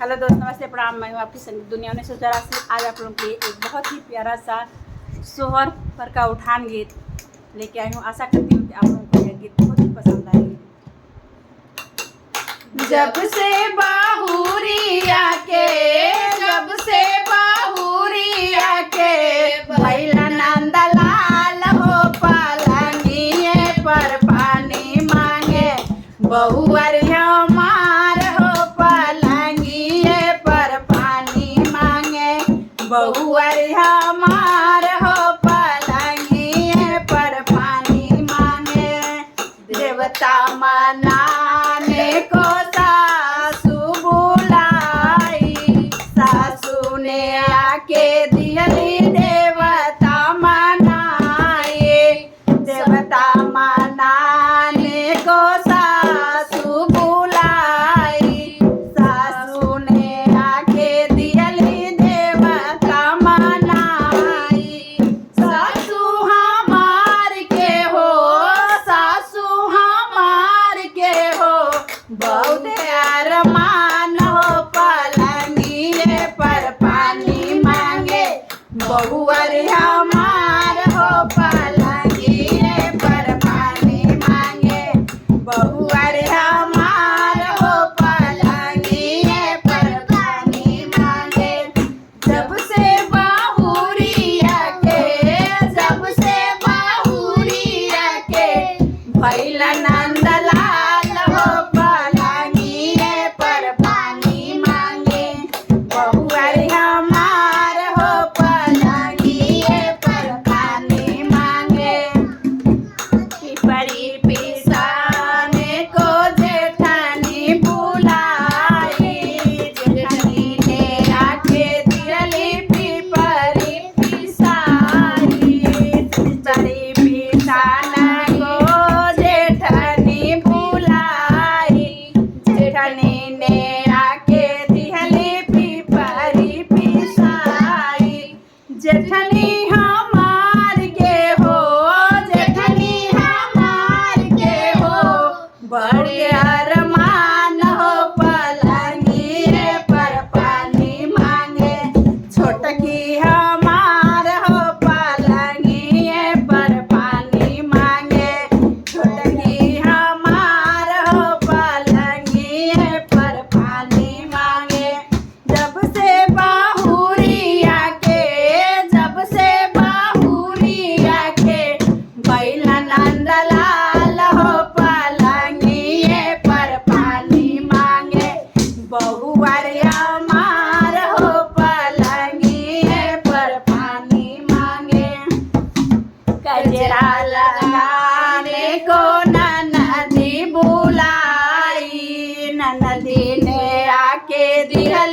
Hello दोस्त, नमस्ते, प्रणाम। मैं हूँ आपकी संगीत दुनिया में सोचा से आज आप लोगों के लिए एक बहुत ही प्यारा सा सोहर पर का उठान गीत लेके आई हूँ। आशा करती हूँ कि आप लोगों को यह गीत बहुत ही पसंद आएगी। जब से बाहुरिया के भैला नंदलाल हो पलंगिए पर पानी मांगे, बहुअर हमार हो पलंगिए पर पानी मांगे, बहुअर हमार हो पलंगिए पर पानी मांगे। देवता मनाने को सासू बुलाई, सासू ने आके दियली देवता मनाए, देवता मनाने को सासू बुलाई, सासू ने आके दियली देवता मनाई। सासू हमार के हो, सासू हमार के हो, बहुत अरमान हो पलंगिए पर पानी मांगे, बहुअर हमार हो पलंगिए पर पानी मांगे, बहुअर हमार हो पलंगिए पर पानी मांगे। जब से बाहुरिया के भैला नंदलाल हो पलंगिए पर पानी मांगे, बहुअर हमार हो पलंगिए पर पानी मांगे। पिपरी पिसाने को जेठानी बुलाई, जेठानी ने आके दियली पिपरी पिसाई, पिपरी पिसाना को जेठानी बुलाई, जेठानी ने आके दियली पिपरी पिसाई। जेठानी हमार के हो, जेठानी हमार के हो, बड़े अरमान हो पलंगिए पर पानी मांगे, छोटकी हमार हो पलंगिए पर पानी मांगे, छोटकी हमार हो पलंगिए पर पानी मांगे। जब से बाहुरिया के भैला नंदलाल हो पलंगिए पर पानी मांगे, बहुअर हमार हो पलंगिए पर पानी मांगे। कजरा लगाने को ननदी बुलाई, ननदी ने आके दिहल